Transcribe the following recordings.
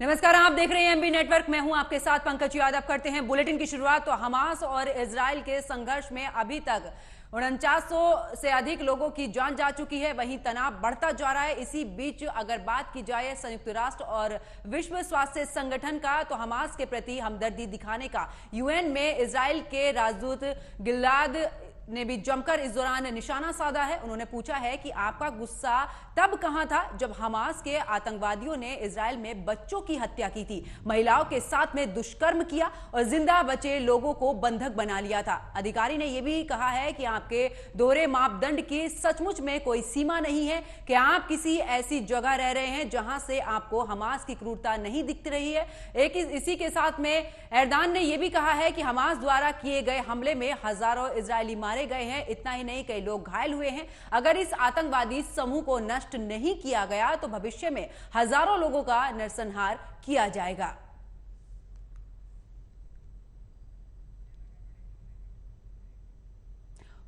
नमस्कार, आप देख रहे हैं एमबी नेटवर्क। मैं हूं आपके साथ पंकज यादव। करते हैं बुलेटिन की शुरुआत। तो हमास और इजराइल के संघर्ष में अभी तक 4900 से अधिक लोगों की जान जा चुकी है। वहीं तनाव बढ़ता जा रहा है। इसी बीच अगर बात की जाए संयुक्त राष्ट्र और विश्व स्वास्थ्य संगठन का, तो हमास के प्रति हमदर्दी दिखाने का यूएन में इजराइल के राजदूत गिलाद ने भी जमकर इस दौरान निशाना साधा है। उन्होंने पूछा है कि आपका गुस्सा तब कहां था जब हमास के आतंकवादियों ने इजराइल में बच्चों की हत्या की थी, महिलाओं के साथ में दुष्कर्म किया और जिंदा बचे लोगों को बंधक बना लिया था। अधिकारी ने यह भी कहा है कि आपके दोहरे मापदंड की सचमुच में कोई सीमा नहीं है, कि आप किसी ऐसी जगह रह रहे हैं जहां से आपको हमास की क्रूरता नहीं दिख रही है। इसी के साथ में एर्दान ने यह भी कहा है कि हमास द्वारा किए गए हमले में हजारों इजरायली मारे गए हैं। इतना ही नहीं, कई लोग घायल हुए हैं। अगर इस आतंकवादी समूह को नष्ट नहीं किया गया तो भविष्य में हजारों लोगों का नरसंहार किया जाएगा।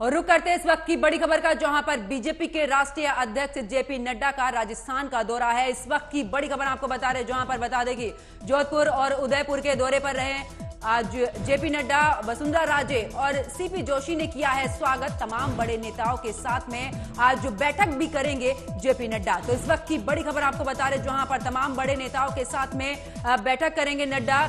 और रुक करते हैं इस वक्त की बड़ी खबर का, जहां पर बीजेपी के राष्ट्रीय अध्यक्ष जेपी नड्डा का राजस्थान का दौरा है। इस वक्त की बड़ी खबर आपको बता रहे, जहां पर बता दें कि जोधपुर और उदयपुर के दौरे पर रहे आज जेपी नड्डा, वसुंधरा राजे और सीपी जोशी ने किया है स्वागत। तमाम बड़े नेताओं के साथ में आज बैठक भी करेंगे जेपी नड्डा। तो इस वक्त की बड़ी खबर आपको बता रहे, जहां पर तमाम बड़े नेताओं के साथ में बैठक करेंगे नड्डा।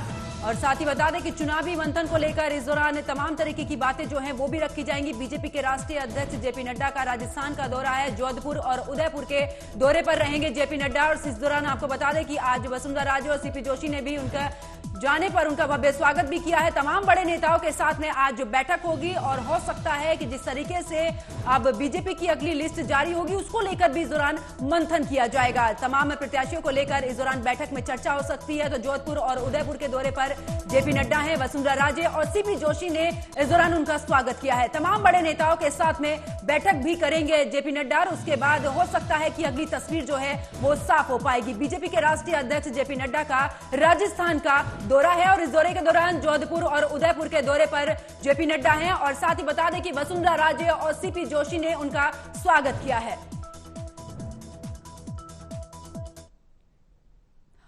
और साथ ही बता दें कि चुनावी मंथन को लेकर इस दौरान तमाम तरीके की बातें जो हैं वो भी रखी जाएंगी। बीजेपी के राष्ट्रीय अध्यक्ष जेपी नड्डा का राजस्थान का दौरा है। जोधपुर और उदयपुर के दौरे पर रहेंगे जेपी नड्डा। और इस दौरान आपको बता दें कि आज वसुंधरा राजे और सीपी जोशी ने भी उनका जाने पर उनका भव्य स्वागत भी किया है। तमाम बड़े नेताओं के साथ में आज बैठक होगी और हो सकता है कि जिस तरीके से अब बीजेपी की अगली लिस्ट जारी होगी उसको लेकर भी इस दौरान मंथन किया जाएगा। तमाम प्रत्याशियों को लेकर इस दौरान बैठक में चर्चा हो सकती है। तो जोधपुर और उदयपुर के दौरे पर जेपी नड्डा है, वसुंधरा राजे और सीपी जोशी ने इस दौरान उनका स्वागत किया है। तमाम बड़े नेताओं के साथ में बैठक भी करेंगे जेपी नड्डा। और उसके बाद हो सकता है कि अगली तस्वीर जो है वो साफ हो पाएगी। बीजेपी के राष्ट्रीय अध्यक्ष जेपी नड्डा का राजस्थान का दौरा है और इस दौरे के दौरान जोधपुर और उदयपुर के दौरे पर जेपी नड्डा हैं। और साथ ही बता दें कि वसुंधरा राजे और सीपी जोशी ने उनका स्वागत किया है।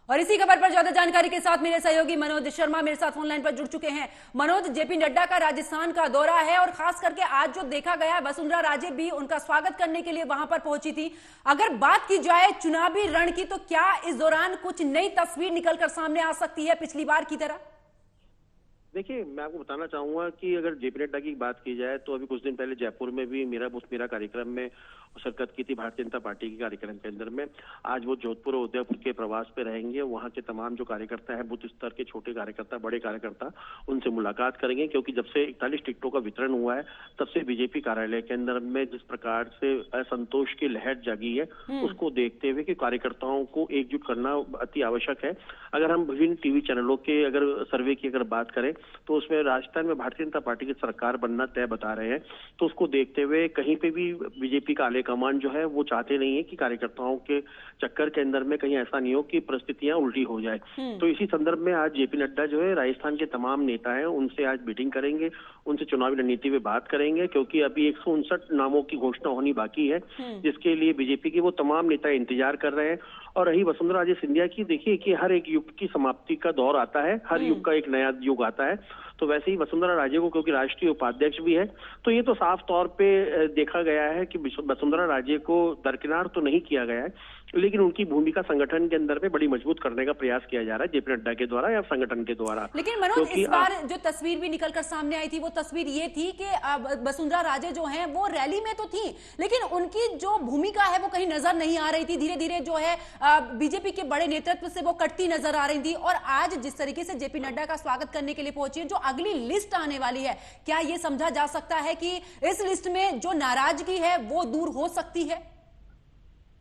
और इसी खबर पर ज्यादा जानकारी के साथ मेरे सहयोगी मनोज शर्मा मेरे साथ ऑनलाइन पर जुड़ चुके हैं। मनोज, जेपी नड्डा का राजस्थान का दौरा है और खास करके आज जो देखा गया, वसुंधरा राजे भी उनका स्वागत करने के लिए वहां पर पहुंची थी। अगर बात की जाए चुनावी रण की, तो क्या इस दौरान कुछ नई तस्वीर निकलकर सामने आ सकती है पिछली बार की तरह? देखिए, मैं आपको बताना चाहूंगा कि अगर जेपी नड्डा की बात की जाए तो अभी कुछ दिन पहले जयपुर में भी मेरा कार्यक्रम में शिरकत की थी भारतीय जनता पार्टी के कार्यक्रम के अंदर में। आज वो जोधपुर और उदयपुर के प्रवास पे रहेंगे। वहाँ के तमाम जो कार्यकर्ता हैं, बूथ स्तर के छोटे कार्यकर्ता, बड़े कार्यकर्ता, उनसे मुलाकात करेंगे। क्योंकि जब से 41 टिकटों का वितरण हुआ है तब से बीजेपी कार्यालय के अंदर में जिस प्रकार से असंतोष की लहर जागी है, उसको देखते हुए कि कार्यकर्ताओं को एकजुट करना अति आवश्यक है। अगर हम विभिन्न टीवी चैनलों के अगर सर्वे की अगर बात करें तो उसमें राजस्थान में भारतीय जनता पार्टी की सरकार बनना तय बता रहे हैं। तो उसको देखते हुए कहीं पे भी बीजेपी का कमान जो है वो चाहते नहीं है कि कार्यकर्ताओं के चक्कर के अंदर में कहीं ऐसा नहीं हो कि परिस्थितियां उल्टी हो जाए। तो इसी संदर्भ में आज जेपी नड्डा जो है राजस्थान के तमाम नेता हैं उनसे आज मीटिंग करेंगे, उनसे चुनावी रणनीति पे बात करेंगे। क्योंकि अभी 159 नामों की घोषणा होनी बाकी है, जिसके लिए बीजेपी के वो तमाम नेता इंतजार कर रहे हैं। और रही वसुंधरा राजे सिंधिया की, देखिए कि हर एक युग की समाप्ति का दौर आता है, हर युग का एक नया युग आता है। तो वैसे ही वसुंधरा राजे को, क्योंकि राष्ट्रीय उपाध्यक्ष भी है, तो ये तो साफ तौर पे देखा गया है कि वसुंधरा राजे को दरकिनार तो नहीं किया गया है, लेकिन उनकी भूमिका संगठन के अंदर में बड़ी मजबूत करने का प्रयास किया जा रहा है जेपी नड्डा के द्वारा या संगठन के द्वारा। लेकिन मनोज, इस बार जो तस्वीर भी निकलकर सामने आई थी वो तस्वीर ये थी कि वसुंधरा राजे जो हैं वो रैली में तो थी, लेकिन उनकी जो भूमिका है वो कहीं नजर नहीं आ रही थी। धीरे धीरे जो है बीजेपी के बड़े नेतृत्व से वो कटती नजर आ रही थी। और आज जिस तरीके से जेपी नड्डा का स्वागत करने के लिए पहुंची है, जो अगली लिस्ट आने वाली है, क्या ये समझा जा सकता है कि इस लिस्ट में जो नाराजगी है वो दूर हो सकती है?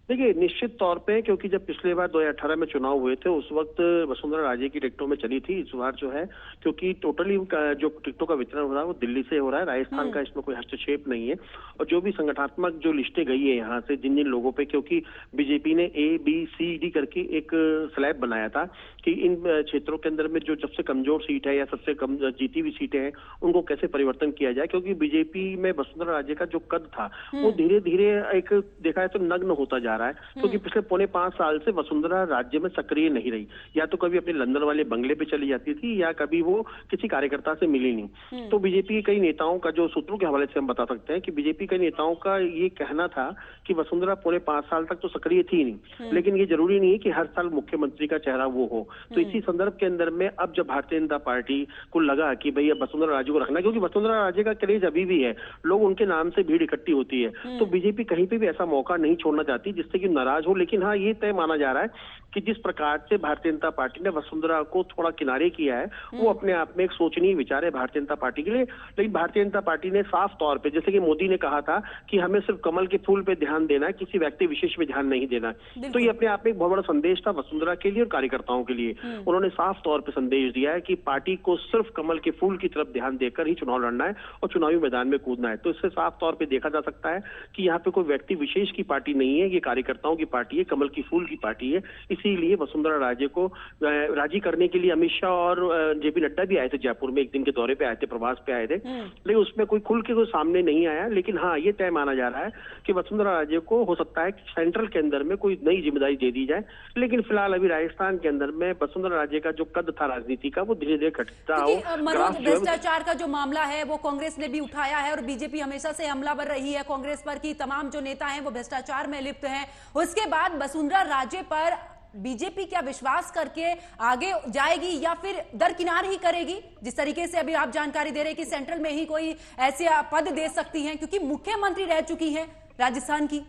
देखिए, निश्चित तौर पे, क्योंकि जब पिछले बार 2018 में चुनाव हुए थे उस वक्त वसुंधरा राजे की टिकटों में चली थी। इस बार जो है, क्योंकि टोटली जो टिकटों का वितरण हो रहा है वो दिल्ली से हो रहा है, राजस्थान का इसमें कोई हस्तक्षेप नहीं है। और जो भी संगठनात्मक जो लिस्टें गई है यहाँ से जिन जिन लोगों पे, क्योंकि बीजेपी ने ABCD करके एक स्लैब बनाया था कि इन क्षेत्रों के अंदर में जो सबसे कमजोर सीट है या सबसे कम जीती हुई सीटें हैं उनको कैसे परिवर्तन किया जाए। क्योंकि बीजेपी में वसुंधरा राजे का जो कद था वो धीरे धीरे एक देखा है तो नग्न होता जा जा रहा है, क्योंकि पिछले पौने 5 साल से वसुंधरा राज्य में सक्रिय नहीं रही। या तो कभी अपने लंदन वाले बंगले पे चली जाती थी, या कभी वो किसी कार्यकर्ता से मिली नहीं। तो बीजेपी के कई नेताओं का, जो सूत्रों के हवाले से हम बता सकते हैं कि बीजेपी के नेताओं का ये कहना था कि वसुंधरा पौने 5 साल तक तो सक्रिय थी नहीं, लेकिन ये जरूरी नहीं है कि हर साल मुख्यमंत्री का चेहरा वो हो। तो इसी संदर्भ के अंदर में अब जब भारतीय जनता पार्टी को लगा कि भाई अब वसुंधरा राजे को रखना, क्योंकि वसुंधरा राजे का क्रेज अभी भी है, लोग उनके नाम से भीड़ इकट्ठी होती है, तो बीजेपी कहीं पे भी ऐसा मौका नहीं छोड़ना चाहती जिससे कि नाराज हो। लेकिन हाँ, ये तय माना जा रहा है कि जिस प्रकार से भारतीय जनता पार्टी ने वसुंधरा को थोड़ा किनारे किया है, वो अपने आप में एक सोचनीय विचार है भारतीय जनता पार्टी के लिए। लेकिन भारतीय जनता पार्टी ने साफ तौर पे, जैसे कि मोदी ने कहा था कि हमें सिर्फ कमल के फूल पे ध्यान देना है, किसी व्यक्ति विशेष पे ध्यान नहीं देना, तो ये अपने आप में एक बहुत बड़ा संदेश था वसुंधरा के लिए और कार्यकर्ताओं के लिए। उन्होंने साफ तौर पर संदेश दिया है कि पार्टी को सिर्फ कमल के फूल की तरफ ध्यान देकर ही चुनाव लड़ना है और चुनावी मैदान में कूदना है। तो इससे साफ तौर पर देखा जा सकता है कि यहाँ पे कोई व्यक्ति विशेष की पार्टी नहीं है, ये कार्यकर्ताओं की पार्टी है, कमल की फूल की पार्टी है। इसीलिए वसुंधरा राजे को राजी करने के लिए अमित शाह और जेपी नड्डा भी आए थे जयपुर में, एक दिन के दौरे पे आए थे, प्रवास पे आए थे, लेकिन उसमें कोई खुल के कोई सामने नहीं आया। लेकिन हाँ, ये तय माना जा रहा है कि वसुंधरा राजे को हो सकता है कि सेंट्रल के अंदर में कोई नई जिम्मेदारी दे दी जाए। लेकिन फिलहाल अभी राजस्थान के अंदर में वसुंधरा राजे का जो कद था राजनीति का, वो धीरे धीरे घटता हो। मनोज, भ्रष्टाचार का जो मामला है वो कांग्रेस ने भी उठाया है और बीजेपी हमेशा से हमलावर रही है कांग्रेस पर कि तमाम जो नेता हैं वो भ्रष्टाचार में लिप्त हैं। उसके बाद वसुंधरा राजे पर बीजेपी क्या विश्वास करके आगे जाएगी या फिर दरकिनार ही करेगी? जिस तरीके से अभी आप जानकारी दे रहे हैं कि सेंट्रल में ही कोई ऐसे पद दे सकती हैं, क्योंकि मुख्यमंत्री रह चुकी हैं राजस्थान की।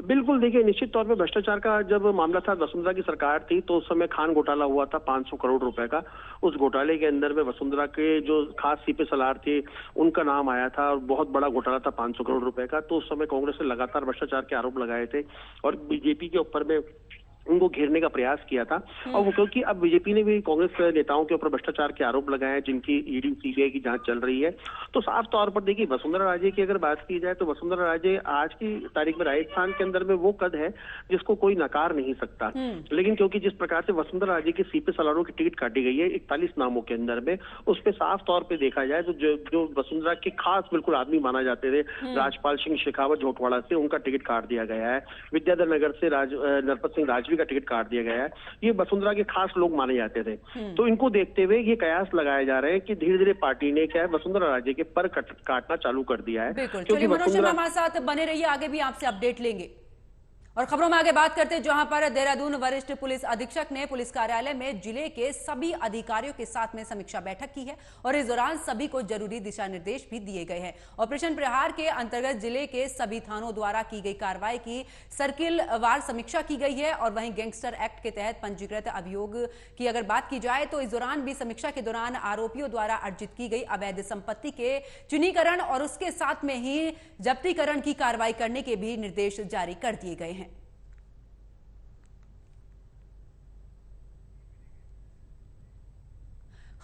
बिल्कुल, देखिए, निश्चित तौर पे भ्रष्टाचार का जब मामला था, वसुंधरा की सरकार थी, तो उस समय खान घोटाला हुआ था 500 करोड़ रुपए का। उस घोटाले के अंदर में वसुंधरा के जो खास सीपी सलार थे, उनका नाम आया था और बहुत बड़ा घोटाला था 500 करोड़ रुपए का। तो उस समय कांग्रेस ने लगातार भ्रष्टाचार के आरोप लगाए थे और बीजेपी के ऊपर में उनको घेरने का प्रयास किया था। और वो क्योंकि अब बीजेपी ने भी कांग्रेस नेताओं के ऊपर भ्रष्टाचार के आरोप लगाए हैं, जिनकी ईडी सीबीआई की जांच चल रही है। तो साफ तौर पर देखिए, वसुंधरा राजे की अगर बात की जाए तो वसुंधरा राजे आज की तारीख में राजस्थान के अंदर में वो कद है जिसको कोई नकार नहीं सकता। लेकिन क्योंकि जिस प्रकार से वसुंधरा राजे की सीपी सलारों की टिकट काटी गई है 41 नामों के अंदर में, उस पर साफ तौर पर देखा जाए तो जो वसुंधरा के खास बिल्कुल आदमी माना जाते थे, राजपाल सिंह शेखावत झोटवाड़ा से, उनका टिकट काट दिया गया है। विद्याधर नगर से नरपत सिंह राजवी का टिकट काट दिया गया है। ये वसुंधरा के खास लोग माने जाते थे। तो इनको देखते हुए ये कयास लगाए जा रहे हैं कि धीरे धीरे पार्टी ने क्या है, वसुंधरा राजे के पर काटना चालू कर दिया है। क्योंकि मनोज शर्मा हमारे साथ बने रहिए, आगे भी आपसे अपडेट लेंगे। और खबरों में आगे बात करते हैं, जहां पर देहरादून वरिष्ठ पुलिस अधीक्षक ने पुलिस कार्यालय में जिले के सभी अधिकारियों के साथ में समीक्षा बैठक की है और इस दौरान सभी को जरूरी दिशा निर्देश भी दिए गए हैं। ऑपरेशन प्रहार के अंतर्गत जिले के सभी थानों द्वारा की गई कार्रवाई की सर्किल वार समीक्षा की गई है और वहीं गैंगस्टर एक्ट के तहत पंजीकृत अभियोग की अगर बात की जाए तो इस दौरान भी समीक्षा के दौरान आरोपियों द्वारा अर्जित की गई अवैध संपत्ति के चिन्हीकरण और उसके साथ में ही जब्तीकरण की कार्रवाई करने के भी निर्देश जारी कर दिए गए हैं।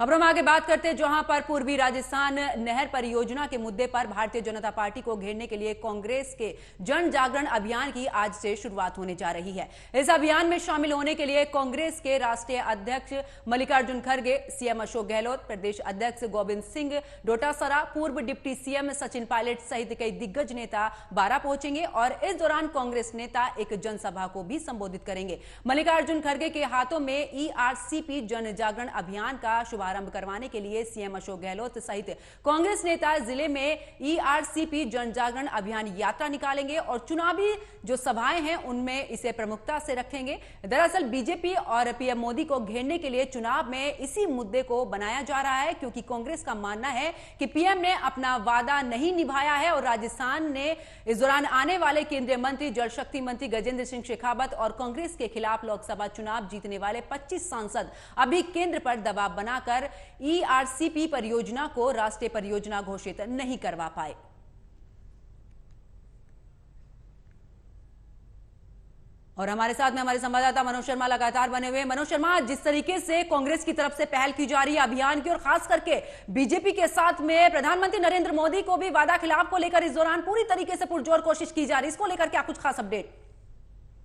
खबरों में आगे बात करते हैं, जहां पर पूर्वी राजस्थान नहर परियोजना के मुद्दे पर भारतीय जनता पार्टी को घेरने के लिए कांग्रेस के जन जागरण अभियान की आज से शुरुआत होने जा रही है। इस अभियान में शामिल होने के लिए कांग्रेस के राष्ट्रीय अध्यक्ष मल्लिकार्जुन खड़गे, सीएम अशोक गहलोत, प्रदेश अध्यक्ष गोविंद सिंह डोटासरा, पूर्व डिप्टी सीएम सचिन पायलट सहित कई दिग्गज नेता बारां पहुंचेंगे और इस दौरान कांग्रेस नेता एक जनसभा को भी संबोधित करेंगे। मल्लिकार्जुन खड़गे के हाथों में ईआरसीपी जन जागरण अभियान का शुभारंभ करवाने के लिए सीएम अशोक गहलोत सहित कांग्रेस नेता जिले में ईआरसीपी जन जागरण अभियान यात्रा निकालेंगे और चुनावी जो सभाएं हैं उनमें इसे प्रमुखता से रखेंगे। दरअसल बीजेपी और पीएम मोदी को घेरने के लिए चुनाव में इसी मुद्दे को बनाया जा रहा है, क्योंकि कांग्रेस का मानना है कि पीएम ने अपना वादा नहीं निभाया है और राजस्थान ने इस दौरान आने वाले केंद्रीय मंत्री जल शक्ति मंत्री गजेंद्र सिंह शेखावत और कांग्रेस के खिलाफ लोकसभा चुनाव जीतने वाले 25 सांसद अभी केंद्र पर दबाव बनाकर ईआरसीपी परियोजना को राष्ट्रीय परियोजना घोषित नहीं करवा पाए। और हमारे साथ में हमारे संवाददाता मनोज शर्मा लगातार बने हुए। मनोज शर्मा, जिस तरीके से कांग्रेस की तरफ से पहल की जा रही है अभियान की और खास करके बीजेपी के साथ में प्रधानमंत्री नरेंद्र मोदी को भी वादा खिलाफ को लेकर इस दौरान पूरी तरीके से पुरजोर कोशिश की जा रही है, इसको लेकर क्या कुछ खास अपडेट?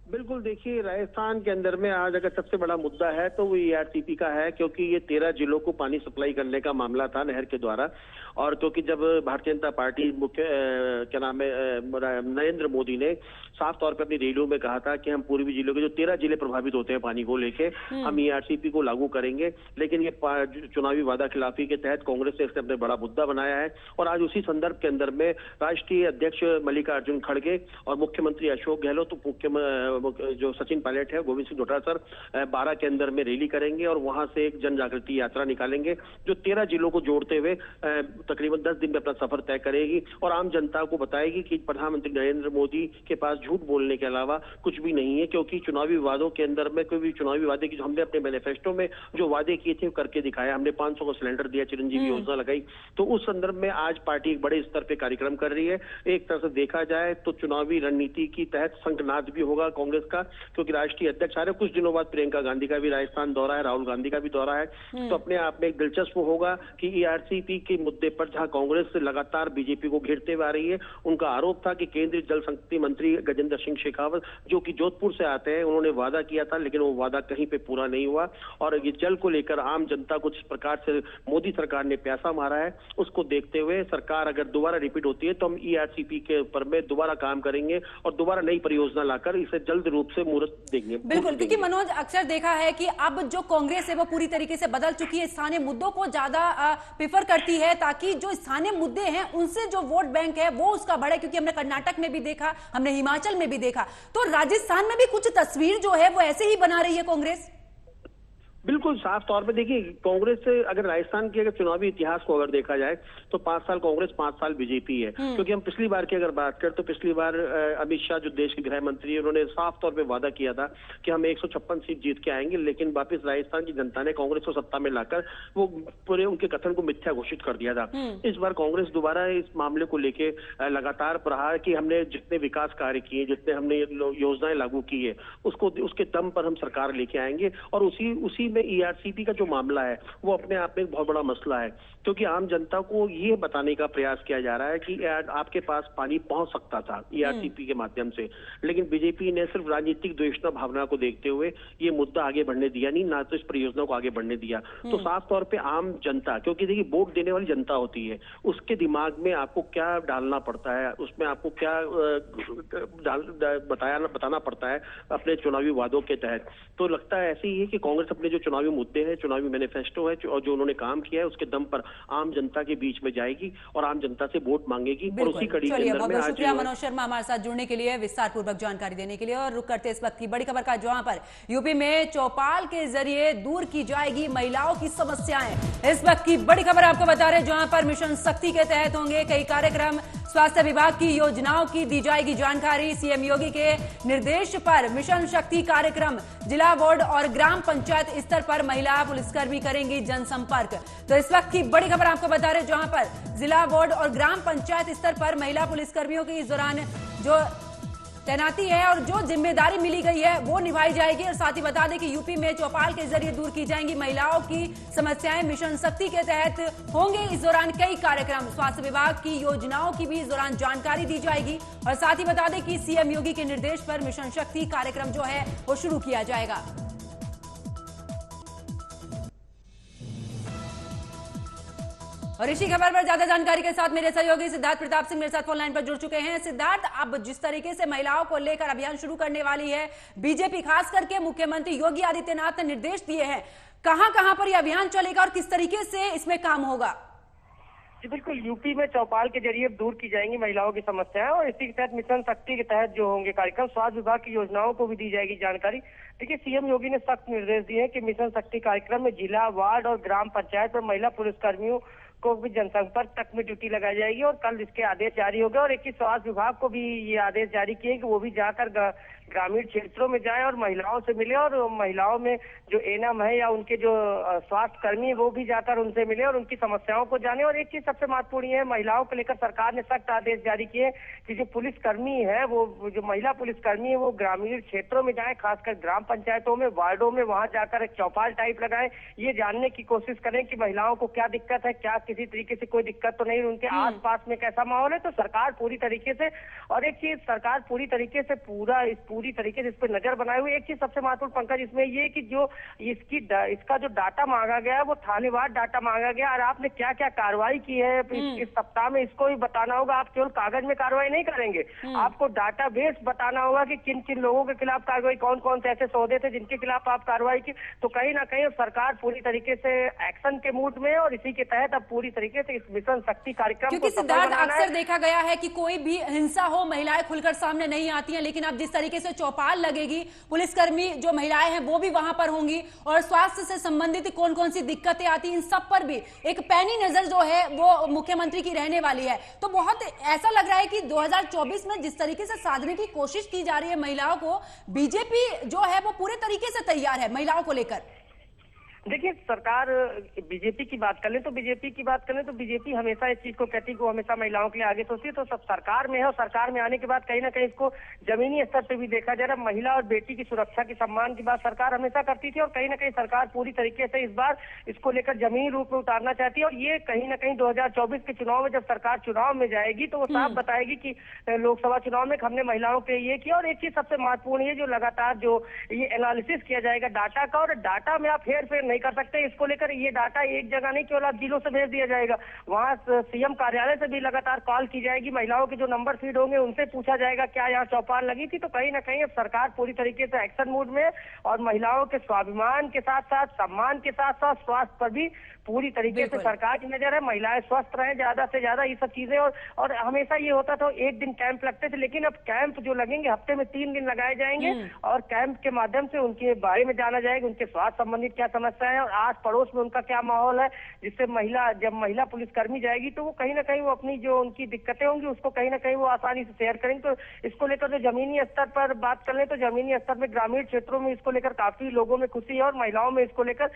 बिल्कुल, देखिए राजस्थान के अंदर में आज अगर सबसे बड़ा मुद्दा है तो वो ईआरसीपी का है, क्योंकि ये 13 जिलों को पानी सप्लाई करने का मामला था नहर के द्वारा। और क्योंकि जब भारतीय जनता पार्टी क्या नाम है नरेंद्र मोदी ने साफ तौर पे अपनी रैलियों में कहा था कि हम पूर्वी जिलों के जो 13 जिले प्रभावित होते हैं पानी को लेके, हम ईआरसीपी को लागू करेंगे। लेकिन ये चुनावी वादा खिलाफी के तहत कांग्रेस ने इसने अपने बड़ा मुद्दा बनाया है। और आज उसी संदर्भ के अंदर में राष्ट्रीय अध्यक्ष मल्लिकार्जुन खड़गे और मुख्यमंत्री अशोक गहलोत, जो सचिन पायलट है, गोविंद सिंह डोटासर 12 के अंदर में रैली करेंगे और वहां से एक जन जागृति यात्रा निकालेंगे जो 13 जिलों को जोड़ते हुए तकरीबन 10 दिन में अपना सफर तय करेगी और आम जनता को बताएगी कि प्रधानमंत्री नरेंद्र मोदी के पास झूठ बोलने के अलावा कुछ भी नहीं है। क्योंकि चुनावी वादों के अंदर में कोई भी चुनावी वादे की, जो हमने अपने मैनिफेस्टो में जो वादे किए थे करके दिखाया, हमने 500 का सिलेंडर दिया, चिरंजीवी योजना लगाई। तो उस संदर्भ में आज पार्टी एक बड़े स्तर पे कार्यक्रम कर रही है। एक तरह से देखा जाए तो चुनावी रणनीति की तहत शंखनाद भी होगा कांग्रेस का, क्योंकि राष्ट्रीय अध्यक्ष आ रहे, कुछ दिनों बाद प्रियंका गांधी का भी राजस्थान दौरा है, राहुल गांधी का भी दौरा है। तो अपने आप में एक दिलचस्प होगा कि ईआरसीपी के मुद्दे पर जहां कांग्रेस लगातार बीजेपी को घेरते हुए आ रही है, उनका आरोप था कि केंद्रीय जल शक्ति मंत्री गजेंद्र सिंह शेखावत, जो कि जोधपुर से आते हैं, उन्होंने वादा किया था लेकिन वो वादा कहीं पे पूरा नहीं हुआ। और ये जल को लेकर आम जनता को जिस प्रकार से मोदी सरकार ने प्यासा मारा है, उसको देखते हुए सरकार अगर दोबारा रिपीट होती है तो हम ईआरसीपी के ऊपर में दोबारा काम करेंगे और दोबारा नई परियोजना लाकर इसे जल्द रूप से मुहूर्त देंगे। बिल्कुल, क्योंकि मनोज अक्सर देखा है कि अब जो कांग्रेस है वो पूरी तरीके से बदल चुकी है, स्थानीय मुद्दों को ज्यादा प्रेफर करती है ताकि जो स्थानीय मुद्दे हैं उनसे जो वोट बैंक है वो उसका बढ़े। क्योंकि हमने कर्नाटक में भी देखा, हमने हिमाचल में भी देखा, तो राजस्थान में भी कुछ तस्वीर जो है वो ऐसे ही बना रही है कांग्रेस। बिल्कुल साफ तौर पे देखिए, कांग्रेस से अगर राजस्थान के अगर चुनावी इतिहास को अगर देखा जाए तो 5 साल कांग्रेस, 5 साल बीजेपी है। क्योंकि हम पिछली बार की अगर बात करें तो पिछली बार अमित शाह जो देश के गृह मंत्री है, उन्होंने साफ तौर पे वादा किया था कि हम 156 सीट जीत के आएंगे। लेकिन वापिस राजस्थान की जनता ने कांग्रेस को सत्ता में लाकर वो पूरे उनके कथन को मिथ्या घोषित कर दिया था। इस बार कांग्रेस दोबारा इस मामले को लेके लगातार प्रहार कि हमने जितने विकास कार्य किए, जितने हमने योजनाएं लागू की है, उसके दम पर हम सरकार लेके आएंगे। और उसी में ईआरसीपी का जो मामला है वो अपने आप में एक बहुत बड़ा मसला है, क्योंकि आम जनता को ये बताने का प्रयास किया जा रहा है कि आपके पास पानी पहुंच सकता था ईआरसीपी के माध्यम से, लेकिन बीजेपी ने सिर्फ राजनीतिक द्वेषता भावना को देखते हुए ये मुद्दा आगे बढ़ने दिया नहीं, ना तो इस परियोजना को आगे बढ़ने दिया। तो साफ तौर पे आम जनता, क्योंकि देखिए वोट देने वाली जनता होती है, उसके दिमाग में आपको क्या डालना पड़ता है, उसमें आपको क्या बताना पड़ता है अपने चुनावी वादों के तहत। तो लगता है ऐसे ही है कि कांग्रेस अपने जो चुनावी मुद्दे हैं, चुनावी मैनिफेस्टो है और जो उन्होंने काम किया है, उसके दम पर आम जनता के बीच में जाएगी और आम जनता से वोट मांगेगी। और उसी कड़ी के अंदर में आज शुक्रिया मनोज शर्मा हमारे साथ जुड़ने के लिए, विस्तार पूर्वक जानकारी देने के लिए। और रुक करते इस वक्त की बड़ी खबर का, जहां पर यूपी में चौपाल के जरिए दूर की जाएगी महिलाओं की समस्याएं। इस वक्त की बड़ी खबर आपको बता रहे, जहां पर मिशन शक्ति के तहत होंगे कई कार्यक्रम, स्वास्थ्य विभाग की योजनाओं की दी जाएगी जानकारी। सीएम योगी के निर्देश पर मिशन शक्ति कार्यक्रम जिला, वार्ड और ग्राम पंचायत स्तर पर महिला पुलिसकर्मी करेंगी जनसंपर्क। तो इस वक्त की बड़ी खबर आपको बता रहे, जहां पर जिला, वार्ड और ग्राम पंचायत स्तर पर महिला पुलिसकर्मियों की इस दौरान जो तैनाती है और जो जिम्मेदारी मिली गई है वो निभाई जाएगी। और साथ ही बता दें कि यूपी में चौपाल के जरिए दूर की जाएंगी महिलाओं की समस्याएं। मिशन शक्ति के तहत होंगे इस दौरान कई कार्यक्रम, स्वास्थ्य विभाग की योजनाओं की भी इस दौरान जानकारी दी जाएगी। और साथ ही बता दें कि सीएम योगी के निर्देश पर मिशन शक्ति कार्यक्रम जो है वो शुरू किया जाएगा। और इसी खबर पर ज्यादा जानकारी के साथ मेरे सहयोगी सिद्धार्थ प्रताप सिंह मेरे साथ फोन लाइन पर जुड़ चुके हैं। सिद्धार्थ, अब जिस तरीके से महिलाओं को लेकर अभियान शुरू करने वाली है बीजेपी, खास करके मुख्यमंत्री योगी आदित्यनाथ ने निर्देश दिए हैं, कहां पर यह अभियान चलेगा और किस तरीके से इसमें काम होगा? जी बिल्कुल, यूपी में चौपाल के जरिए दूर की जाएंगी महिलाओं की समस्याएं और इसी के तहत मिशन शक्ति के तहत जो होंगे कार्यक्रम, स्वास्थ्य विभाग की योजनाओं को भी दी जाएगी जानकारी। देखिए, सीएम योगी ने सख्त निर्देश दिए हैं कि मिशन शक्ति कार्यक्रम में जिला, वार्ड और ग्राम पंचायत पर महिला पुलिसकर्मियों को भी जनसंपर्क तक में ड्यूटी लगाई जाएगी और कल इसके आदेश जारी हो गए। और एक ही स्वास्थ्य विभाग को भी ये आदेश जारी किए कि वो भी जाकर ग्रामीण क्षेत्रों में जाए और महिलाओं से मिले और महिलाओं में जो एनएम है या उनके जो स्वास्थ्य कर्मी है वो भी जाकर उनसे मिले और उनकी समस्याओं को जाने। और एक चीज सबसे महत्वपूर्ण है, महिलाओं को लेकर सरकार ने सख्त आदेश जारी किए कि जो पुलिसकर्मी है, वो जो महिला पुलिसकर्मी है वो ग्रामीण क्षेत्रों में जाए, खासकर ग्राम पंचायतों में, वार्डों में, वहां जाकर एक चौपाल टाइप लगाए, ये जानने की कोशिश करें कि महिलाओं को क्या दिक्कत है, क्या किस किसी तरीके से कोई दिक्कत तो नहीं, उनके आसपास में कैसा माहौल है। तो सरकार पूरी तरीके से, और एक चीज सरकार पूरी तरीके से पूरी तरीके से इस पर नजर बनाए हुए। एक चीज सबसे महत्वपूर्ण पंकज इसमें ये कि जो इसका जो डाटा मांगा गया है वो थानेवार डाटा मांगा गया, और आपने क्या क्या कार्रवाई की है इस सप्ताह में इसको भी बताना होगा। आप केवल कागज में कार्रवाई नहीं करेंगे, आपको डाटा बेस बताना होगा कि किन किन लोगों के खिलाफ कार्रवाई, कौन कौन से ऐसे सौदे थे जिनके खिलाफ आप कार्रवाई की। तो कहीं ना कहीं सरकार पूरी तरीके से एक्शन के मूड में है, और इसी के तहत अब पूरी तरीके से इस मिशन शक्ति कार्यक्रम क्योंकि को सिद्धार्थ अक्सर देखा गया है कि कोई भी हिंसा हो महिलाएं खुलकर सामने नहीं आती हैं, लेकिन अब जिस तरीके से चौपाल लगेगी, पुलिसकर्मी जो महिलाएं हैं वो भी वहां पर होंगी, और स्वास्थ्य से संबंधित कौन कौन सी दिक्कतें आती हैं इन सब पर भी एक पैनी नजर जो है वो मुख्यमंत्री की रहने वाली है। तो बहुत ऐसा लग रहा है कि 2024 में जिस तरीके से साधने की कोशिश की जा रही है महिलाओं को, बीजेपी जो है वो पूरे तरीके से तैयार है महिलाओं को लेकर। देखिए, सरकार बीजेपी की बात करें तो बीजेपी हमेशा इस चीज को कहती है कि वो हमेशा महिलाओं के लिए आगे सोचती है। तो सब सरकार में है, और सरकार में आने के बाद कहीं ना कहीं इसको जमीनी स्तर पे भी देखा जा रहा है। महिला और बेटी की सुरक्षा की सम्मान की बात सरकार हमेशा करती थी, और कहीं ना कहीं सरकार पूरी तरीके से इस बार इसको लेकर जमीनी रूप में उतारना चाहती है। और ये कहीं ना कहीं 2024 के चुनाव में जब सरकार चुनाव में जाएगी तो वो साफ बताएगी कि लोकसभा चुनाव में हमने महिलाओं के लिए किया। और एक चीज सबसे महत्वपूर्ण है, जो लगातार जो ये एनालिसिस किया जाएगा डाटा का, और डाटा में आप हेर फेर नहीं कर सकते। इसको लेकर ये डाटा एक जगह नहीं, केवल आप जिलों से भेज दिया जाएगा, वहां सीएम कार्यालय से भी लगातार कॉल की जाएगी, महिलाओं के जो नंबर फीड होंगे उनसे पूछा जाएगा क्या यहाँ चौपाल लगी थी। तो कहीं ना कहीं अब सरकार पूरी तरीके से एक्शन मूड में है, और महिलाओं के स्वाभिमान के साथ साथ सम्मान के साथ साथ स्वास्थ्य पर भी पूरी तरीके से सरकार की नजर है। महिलाएं स्वस्थ रहें ज्यादा से ज्यादा, ये सब चीजें। और हमेशा ये होता था एक दिन कैंप लगते थे, लेकिन अब कैंप जो लगेंगे हफ्ते में 3 दिन लगाए जाएंगे, और कैंप के माध्यम से उनके बारे में जाना जाएगा, उनके स्वास्थ्य संबंधित क्या समस्या है और आस पड़ोस में उनका क्या माहौल है, जिससे जब महिला पुलिसकर्मी जाएगी तो वो कहीं ना कहीं वो अपनी जो उनकी दिक्कतें होंगी उसको कहीं ना कहीं वो आसानी से शेयर करेंगे। तो इसको लेकर जो जमीनी स्तर पर बात कर ले तो जमीनी स्तर में ग्रामीण क्षेत्रों में इसको लेकर काफी लोगों में खुशी है, और महिलाओं में इसको लेकर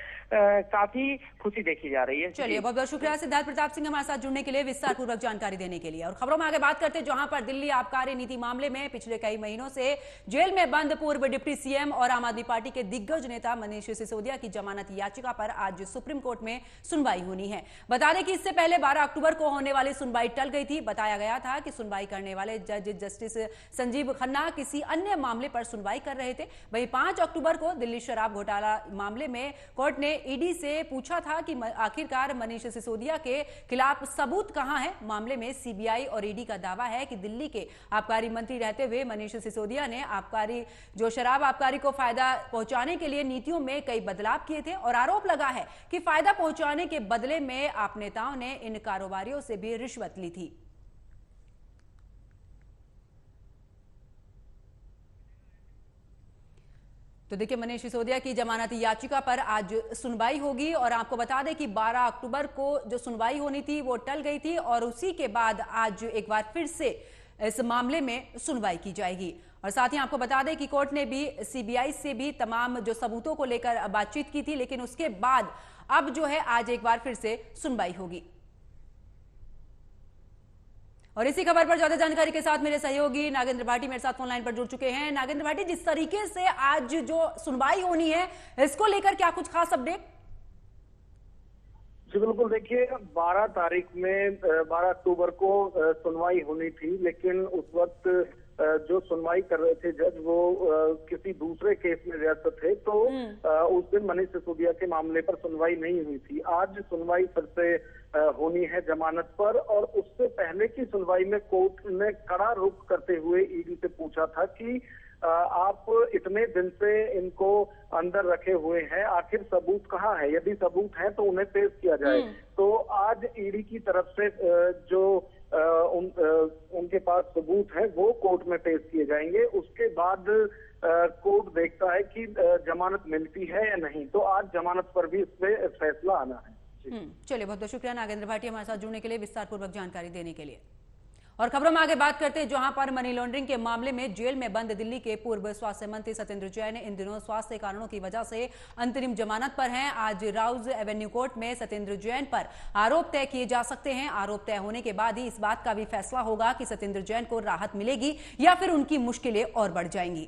काफी खुशी देखी जा रही है। चलिए, बहुत बहुत शुक्रिया सिद्धार्थ प्रताप सिंह हमारे साथ जुड़ने के लिए, विस्तार पूर्वक जानकारी देने के लिए। और खबरों में आगे बात करते हैं, जहां पर दिल्ली आबकारी नीति मामले में पिछले कई महीनों से जेल में बंद पूर्व डिप्टी सीएम और आम आदमी पार्टी के दिग्गज नेता मनीष सिसोदिया की जमानत याचिका पर आज सुप्रीम कोर्ट में सुनवाई होनी है। बता दें कि इससे पहले 12 अक्टूबर को होने वाली सुनवाई टल गई थी। बताया गया था कि सुनवाई करने वाले जज जस्टिस संजीव खन्ना किसी अन्य मामले पर सुनवाई कर रहे थे। वहीं 5 अक्टूबर को दिल्ली शराब घोटाला मामले में कोर्ट ने ईडी से पूछा था कि आखिरकार मनीष सिसोदिया के खिलाफ सबूत कहां है। मामले में सीबीआई और ईडी का दावा है कि दिल्ली के आबकारी मंत्री रहते हुए मनीष सिसोदिया ने शराब आबकारी को फायदा पहुंचाने के लिए नीतियों में कई बदलाव किए थे, और आरोप लगा है कि फायदा पहुंचाने के बदले में आप नेताओं ने इन कारोबारियों से भी रिश्वत ली थी। तो देखिए, मनीष सिसोदिया की जमानत याचिका पर आज सुनवाई होगी, और आपको बता दें कि 12 अक्टूबर को जो सुनवाई होनी थी वो टल गई थी, और उसी के बाद आज एक बार फिर से इस मामले में सुनवाई की जाएगी। और साथ ही आपको बता दें कि कोर्ट ने भी सीबीआई से भी तमाम जो सबूतों को लेकर बातचीत की थी, लेकिन उसके बाद अब जो है आज एक बार फिर से सुनवाई होगी। और इसी खबर पर ज्यादा जानकारी के साथ मेरे सहयोगी नागेंद्र भाटी मेरे साथ फोन लाइन पर जुड़ चुके हैं। नागेंद्र भाटी, जिस तरीके से आज जो सुनवाई होनी है इसको लेकर क्या कुछ खास अपडेट? जी बिल्कुल, देखिए 12 अक्टूबर को सुनवाई होनी थी, लेकिन उस वक्त जो सुनवाई कर रहे थे जज वो किसी दूसरे केस में व्यस्त थे, तो उस दिन मनीष सिसोदिया के मामले पर सुनवाई नहीं हुई थी। आज सुनवाई फिर से होनी है जमानत पर, और उससे पहले की सुनवाई में कोर्ट ने कड़ा रुख करते हुए ईडी से पूछा था कि आप इतने दिन से इनको अंदर रखे हुए हैं, आखिर सबूत कहाँ है, यदि सबूत है तो उन्हें पेश किया जाए। तो आज ईडी की तरफ से जो उनके पास सबूत है वो कोर्ट में पेश किए जाएंगे। उसके बाद कोर्ट देखता है कि जमानत मिलती है या नहीं। तो आज जमानत पर भी इसमें फैसला आना है। चलिए, बहुत बहुत शुक्रिया नागेंद्र भाटी हमारे साथ जुड़ने के लिए, विस्तार पूर्वक जानकारी देने के लिए। और खबरों में आगे बात करते हैं, जहां पर मनी लॉन्ड्रिंग के मामले में जेल में बंद दिल्ली के पूर्व स्वास्थ्य मंत्री सत्येंद्र जैन इन दिनों स्वास्थ्य कारणों की वजह से अंतरिम जमानत पर हैं। आज राउज एवेन्यू कोर्ट में सत्येंद्र जैन पर आरोप तय किए जा सकते हैं। आरोप तय होने के बाद ही इस बात का भी फैसला होगा कि सत्येंद्र जैन को राहत मिलेगी या फिर उनकी मुश्किलें और बढ़ जाएंगी।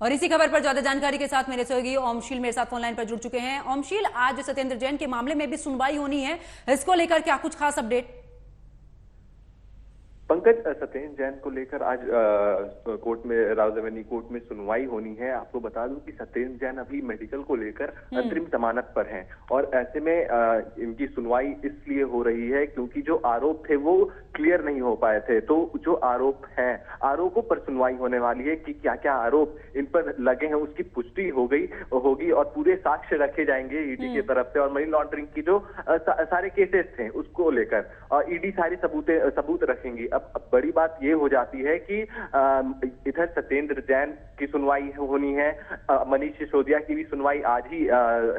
और इसी खबर पर ज्यादा जानकारी के साथ मेरे सहयोगी ओमशील मेरे साथ फोन लाइन पर जुड़ चुके हैं। ओमशील, आज सत्येंद्र जैन के मामले में भी सुनवाई होनी है, इसको लेकर क्या कुछ खास अपडेट? पंकज, सत्येंद्र जैन को लेकर आज कोर्ट में, रावजवेनी कोर्ट में सुनवाई होनी है। आपको बता दूं कि सत्येंद्र जैन अभी मेडिकल को लेकर अंतरिम जमानत पर हैं और ऐसे में इनकी सुनवाई इसलिए हो रही है क्योंकि जो आरोप थे वो क्लियर नहीं हो पाए थे। तो जो आरोप हैं, आरोपों पर सुनवाई होने वाली है कि क्या क्या आरोप इन पर लगे हैं, उसकी पुष्टि होगी और पूरे साक्ष्य रखे जाएंगे ईडी की तरफ से। और मनी लॉन्ड्रिंग की जो सारे केसेस थे उसको लेकर ईडी सारे सबूत रखेंगी। अब बड़ी बात ये हो जाती है कि इधर सत्येंद्र जैन की सुनवाई होनी है, मनीष सिसोदिया की भी सुनवाई आज ही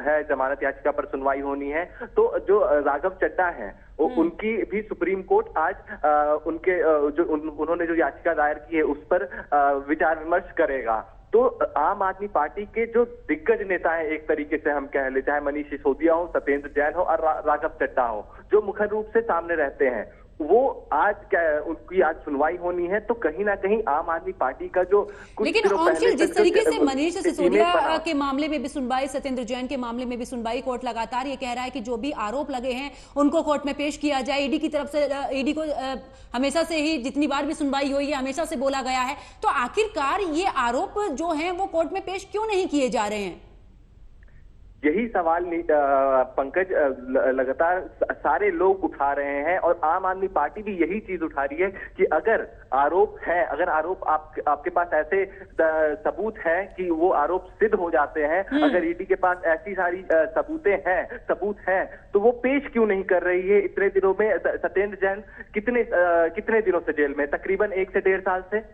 है, जमानत याचिका पर सुनवाई होनी है। तो जो राघव चड्ढा है उनकी भी सुप्रीम कोर्ट आज उन्होंने जो याचिका दायर की है उस पर विचार विमर्श करेगा। तो आम आदमी पार्टी के जो दिग्गज नेता हैं, एक तरीके से हम कह ले, चाहे मनीष सिसोदिया हो, सत्येंद्र जैन हो और राघव चड्ढा हो, जो मुख्य रूप से सामने रहते हैं, वो आज उनकी आज सुनवाई होनी है। तो कहीं ना कहीं आम आदमी पार्टी का जो लेकिन ओमशील, जिस तरीके से मनीष सिसोदिया के मामले में भी सुनवाई, सत्येंद्र जैन के मामले में भी सुनवाई, कोर्ट लगातार ये कह रहा है कि जो भी आरोप लगे हैं उनको कोर्ट में पेश किया जाए। ईडी की तरफ से, ईडी को हमेशा से ही जितनी बार भी सुनवाई हुई है हमेशा से बोला गया है, तो आखिरकार ये आरोप जो हैं वो कोर्ट में पेश क्यों नहीं किए जा रहे हैं? यही सवाल पंकज लगातार सारे लोग उठा रहे हैं और आम आदमी पार्टी भी यही चीज उठा रही है कि अगर आरोप है, अगर आरोप आपके पास ऐसे सबूत है कि वो आरोप सिद्ध हो जाते हैं, अगर ईडी के पास ऐसी सारी सबूत हैं, तो वो पेश क्यों नहीं कर रही है? इतने दिनों में सत्येंद्र जैन कितने दिनों से जेल में, तकरीबन 1 से 1.5 साल से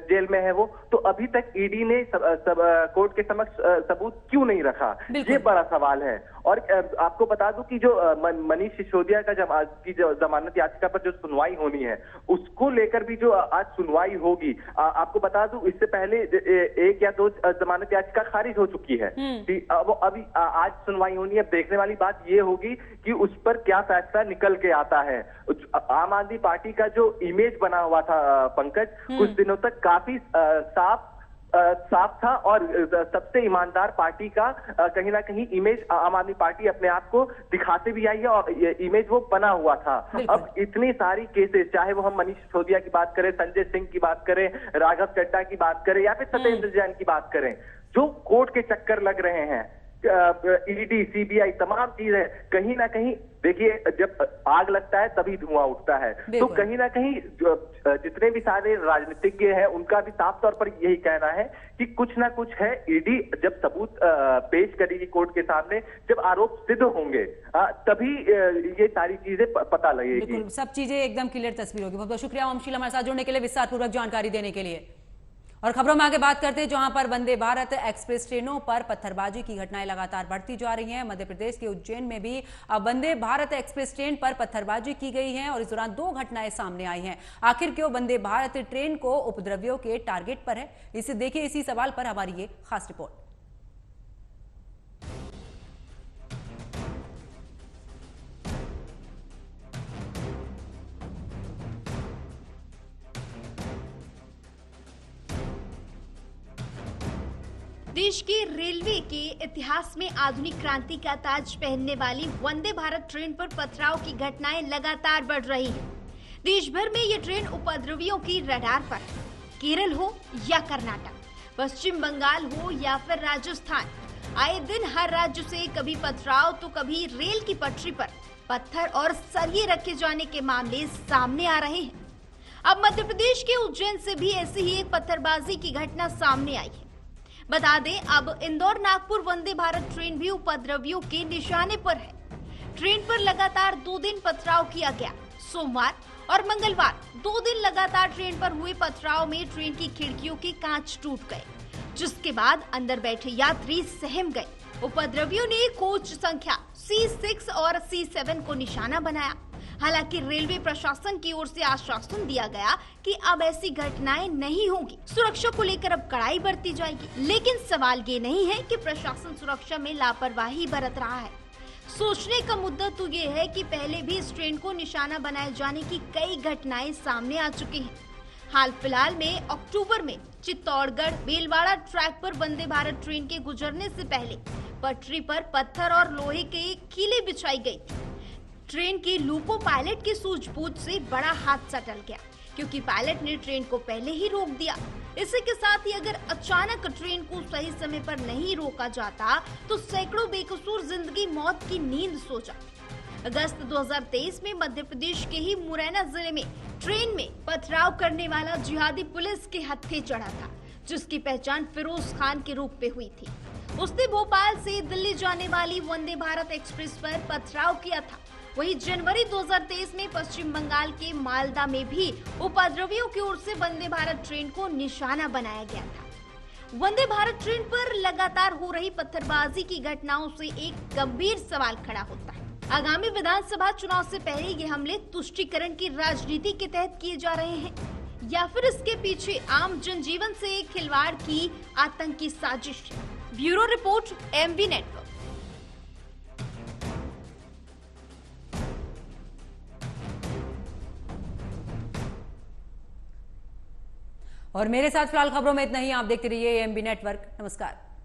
जेल में है वो। तो अभी तक ईडी ने कोर्ट के समक्ष सबूत क्यों नहीं रखा, ये बड़ा सवाल है। और आपको बता दूं कि जो मनीष सिसोदिया का जो जमानत याचिका पर जो सुनवाई होनी है उसको लेकर भी जो आज सुनवाई होगी, आपको बता दूं इससे पहले 1 या 2 जमानत याचिका खारिज हो चुकी है। वो अभी आज सुनवाई होनी है। देखने वाली बात ये होगी कि उस पर क्या फैसला निकल के आता है। आम आदमी पार्टी का जो इमेज बना हुआ था पंकज, कुछ दिनों तक काफी साफ था और सबसे ईमानदार पार्टी का कहीं ना कहीं इमेज आम आदमी पार्टी अपने आप को दिखाते भी आई है और ये इमेज वो बना हुआ था। अब इतनी सारी केसेस, चाहे वो हम मनीष सिसोदिया की बात करें, संजय सिंह की बात करें, राघव चड्ढा की बात करें या फिर सत्येंद्र जैन की बात करें, जो कोर्ट के चक्कर लग रहे हैं, ईडी, सीबीआई, तमाम चीजें, कहीं ना कहीं देखिए जब आग लगता है तभी धुआं उठता है। तो कहीं ना कहीं जितने भी सारे राजनीतिज्ञ हैं उनका भी साफ तौर पर यही कहना है कि कुछ ना कुछ है। ईडी जब सबूत पेश करेगी कोर्ट के सामने, जब आरोप सिद्ध होंगे, तभी ये सारी चीजें पता लगेगी। सब चीजें एकदम क्लियर तस्वीर होगी। बहुत बहुत शुक्रिया ओमशील हमारे साथ जुड़ने के लिए, विस्तार पूर्वक जानकारी देने के लिए। और खबरों में आगे बात करते हैं जहां पर वंदे भारत एक्सप्रेस ट्रेनों पर पत्थरबाजी की घटनाएं लगातार बढ़ती जा रही हैं। मध्य प्रदेश के उज्जैन में भी अब वंदे भारत एक्सप्रेस ट्रेन पर पत्थरबाजी की गई है और इस दौरान 2 घटनाएं सामने आई हैं। आखिर क्यों वंदे भारत ट्रेन को उपद्रवियों के टारगेट पर है, इसे देखिए। इसी सवाल पर हमारी ये खास रिपोर्ट। देश के रेलवे के इतिहास में आधुनिक क्रांति का ताज पहनने वाली वंदे भारत ट्रेन पर पथराव की घटनाएं लगातार बढ़ रही हैं। देश भर में ये ट्रेन उपद्रवियों की रडार पर है। केरल हो या कर्नाटक, पश्चिम बंगाल हो या फिर राजस्थान, आए दिन हर राज्य से कभी पथराव तो कभी रेल की पटरी पर पत्थर और सरिये रखे जाने के मामले सामने आ रहे हैं। अब मध्य प्रदेश के उज्जैन से भी ऐसी ही एक पत्थरबाजी की घटना सामने आई है। बता दें, अब इंदौर नागपुर वंदे भारत ट्रेन भी उपद्रवियों के निशाने पर है। ट्रेन पर लगातार 2 दिन पथराव किया गया। सोमवार और मंगलवार 2 दिन लगातार ट्रेन पर हुए पथराव में ट्रेन की खिड़कियों के कांच टूट गए, जिसके बाद अंदर बैठे यात्री सहम गए। उपद्रवियों ने कोच संख्या C6 और C7 को निशाना बनाया। हालांकि रेलवे प्रशासन की ओर से आश्वासन दिया गया कि अब ऐसी घटनाएं नहीं होंगी, सुरक्षा को लेकर अब कड़ाई बरती जाएगी। लेकिन सवाल ये नहीं है कि प्रशासन सुरक्षा में लापरवाही बरत रहा है। सोचने का मुद्दा तो ये है कि पहले भी इस ट्रेन को निशाना बनाए जाने की कई घटनाएं सामने आ चुकी हैं। हाल फिलहाल में अक्टूबर में चित्तौड़गढ़ बेलवाड़ा ट्रैक पर वंदे भारत ट्रेन के गुजरने से पहले पटरी पर पत्थर और लोहे के कीले बिछाई गई थी। ट्रेन के लूको पायलट की सूझबूझ से बड़ा हादसा टल गया, क्योंकि पायलट ने ट्रेन को पहले ही रोक दिया। इसी के साथ ही अगर अचानक ट्रेन को सही समय पर नहीं रोका जाता तो सैकड़ों बेकसूर जिंदगी मौत की नींद सो जाती। अगस्त 2023 में मध्य प्रदेश के ही मुरैना जिले में ट्रेन में पथराव करने वाला जिहादी पुलिस के हत्थे चढ़ा था, जिसकी पहचान फिरोज खान के रूप में हुई थी। उसने भोपाल से दिल्ली जाने वाली वंदे भारत एक्सप्रेस पर पथराव किया था। वहीं जनवरी 2023 में पश्चिम बंगाल के मालदा में भी उपद्रवियों की ओर से वंदे भारत ट्रेन को निशाना बनाया गया था। वंदे भारत ट्रेन पर लगातार हो रही पत्थरबाजी की घटनाओं से एक गंभीर सवाल खड़ा होता है। आगामी विधानसभा चुनाव से पहले ये हमले तुष्टीकरण की राजनीति के तहत किए जा रहे हैं, या फिर इसके पीछे आम जनजीवन से खिलवाड़ की आतंकी साजिश है। Bureau report, MB network. और मेरे साथ फिलहाल खबरों में इतना ही। आप देखते रहिए MB नेटवर्क। नमस्कार।